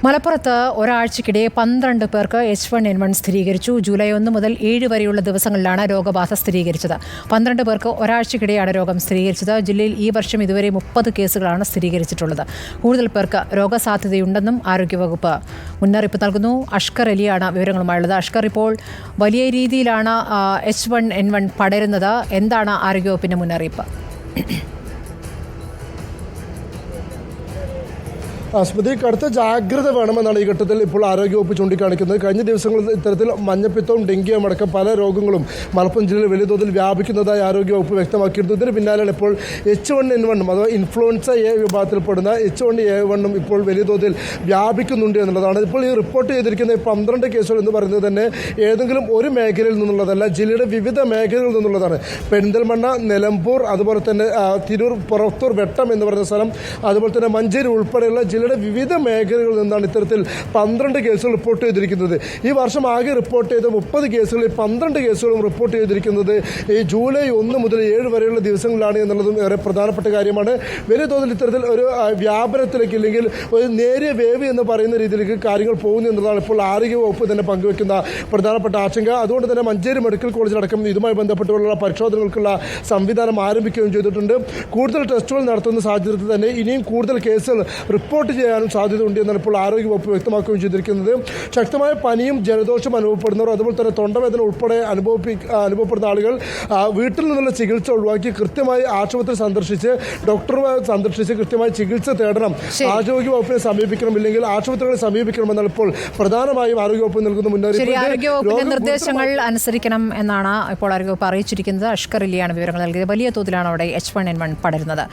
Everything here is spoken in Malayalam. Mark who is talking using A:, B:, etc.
A: മലപ്പുറത്ത് ഒരാഴ്ചക്കിടെ 12 പേർക്ക് H1N1 സ്ഥിരീകരിച്ചു. ജൂലൈ 1 മുതൽ 7 വരെയുള്ള ദിവസങ്ങളിലാണ് രോഗബാധ സ്ഥിരീകരിച്ചത്. 12 പേർക്ക് ഒരാഴ്ചക്കിടെയാണ് രോഗം സ്ഥിരീകരിച്ചത്. ജില്ലയിൽ ഈ വർഷം ഇതുവരെ 30 കേസുകളാണ് സ്ഥിരീകരിച്ചിട്ടുള്ളത്. കൂടുതൽ പേർക്ക് രോഗസാധ്യതയുണ്ടെന്നും ആരോഗ്യവകുപ്പ് മുന്നറിയിപ്പ് നൽകുന്നു. അഷ്കർ അലിയാണ് വിവരങ്ങളുമായുള്ളത്. അഷ്കർ, ഇപ്പോൾ വലിയ രീതിയിലാണ് H1N1 പടരുന്നത്. എന്താണ് ആരോഗ്യവകുപ്പിന്റെ മുന്നറിയിപ്പ്?
B: സ്മൃതി, കടുത്ത ജാഗ്രത വേണമെന്നാണ് ഈ ഘട്ടത്തിൽ ഇപ്പോൾ ആരോഗ്യവകുപ്പ് ചൂണ്ടിക്കാണിക്കുന്നത്. കഴിഞ്ഞ ദിവസങ്ങളിൽ ഇത്തരത്തിൽ മഞ്ഞപ്പിത്തവും ഡെങ്കിയും അടക്കം പല രോഗങ്ങളും മലപ്പുറം ജില്ലയിൽ വലിയ തോതിൽ വ്യാപിക്കുന്നതായി ആരോഗ്യവകുപ്പ് വ്യക്തമാക്കിയിരുന്നു. ഇതിന് പിന്നാലെയാണ് ഇപ്പോൾ H1N1 അഥവാ ഇൻഫ്ലുവൻസ എ വിഭാഗത്തിൽപ്പെടുന്ന H1N1 ഇപ്പോൾ വലിയ തോതിൽ വ്യാപിക്കുന്നുണ്ട് എന്നുള്ളതാണ്. ഇപ്പോൾ ഈ റിപ്പോർട്ട് ചെയ്തിരിക്കുന്ന 12 കേസുകൾ എന്ന് പറയുന്നത് തന്നെ ഏതെങ്കിലും ഒരു മേഖലയിൽ നിന്നുള്ളതല്ല, ജില്ലയുടെ വിവിധ മേഖലകളിൽ നിന്നുള്ളതാണ്. പെരിന്തൽമണ്ണ, നിലമ്പൂർ, അതുപോലെ തന്നെ തിരൂർ, പുറത്തൂർ, വെട്ടം എന്ന് പറയുന്ന സ്ഥലം, അതുപോലെ തന്നെ മഞ്ചേരി ഉൾപ്പെടെയുള്ള ജില്ലയുടെ വിവിധ മേഖലകളിൽ നിന്നാണ് ഇത്തരത്തിൽ 12 കേസുകൾ റിപ്പോർട്ട് ചെയ്തിരിക്കുന്നത്. ഈ വർഷം ആകെ റിപ്പോർട്ട് ചെയ്ത 30 കേസുകളിൽ 12 കേസുകളും റിപ്പോർട്ട് ചെയ്തിരിക്കുന്നത് ഈ ജൂലൈ 1 മുതൽ 7 വരെയുള്ള ദിവസങ്ങളിലാണ് എന്നുള്ളതും ഏറെ പ്രധാനപ്പെട്ട കാര്യമാണ്. വലിയ തോതിൽ ഇത്തരത്തിൽ ഒരു വ്യാപനത്തിലേക്ക് ഇല്ലെങ്കിൽ ഒരു നേരിയ വേവ് എന്ന് പറയുന്ന രീതിയിലേക്ക് കാര്യങ്ങൾ പോകുന്നു എന്നതാണ് ഇപ്പോൾ ആരോഗ്യവകുപ്പ് തന്നെ പങ്കുവെക്കുന്ന പ്രധാനപ്പെട്ട ആശങ്ക. അതുകൊണ്ട് തന്നെ മഞ്ചേരി മെഡിക്കൽ കോളേജിലടക്കം ഇതുമായി ബന്ധപ്പെട്ടുള്ള പരിശോധനകൾക്കുള്ള സംവിധാനം ആരംഭിക്കുകയും ചെയ്തിട്ടുണ്ട്. കൂടുതൽ ടെസ്റ്റുകൾ നടത്തുന്ന സാഹചര്യത്തിൽ തന്നെ ഇനിയും കൂടുതൽ കേസുകൾ റിപ്പോർട്ട് ചെയ്യാനും സാധ്യതയുണ്ട് എന്നാണ് ഇപ്പോൾ ആരോഗ്യവകുപ്പ് വ്യക്തമാക്കുകയും ചെയ്തിരിക്കുന്നത്. ശക്തമായ പനിയും ജലദോഷം അനുഭവപ്പെടുന്നവർ, അതുപോലെ തന്നെ തൊണ്ടവേദന ഉൾപ്പെടെ അനുഭവപ്പെടുന്ന ആളുകൾ വീട്ടിൽ നിന്നുള്ള ചികിത്സ ഒഴിവാക്കി കൃത്യമായി ആശുപത്രി സന്ദർശിച്ച് ഡോക്ടറെ സന്ദർശിച്ച് കൃത്യമായി ചികിത്സ തേടണം. ആരോഗ്യവകുപ്പിനെ സമീപിക്കണം, ഇല്ലെങ്കിൽ ആശുപത്രികളെ സമീപിക്കണമെന്നാണ് ഇപ്പോൾ പ്രധാനമായും ആരോഗ്യവകുപ്പ് നൽകുന്ന മുന്നറിയിപ്പ്.
A: ആരോഗ്യവകുപ്പിന്റെ നിർദ്ദേശങ്ങൾ അനുസരിക്കണം എന്നാണ് ഇപ്പോൾ ആരോഗ്യവകുപ്പ് അറിയിച്ചിരിക്കുന്നത്. അഷ്കർ അലിയാണ് വിവരങ്ങൾ നൽകിയത്. വലിയ തോതിലാണ് അവിടെ H1N1 പടരുന്നത്.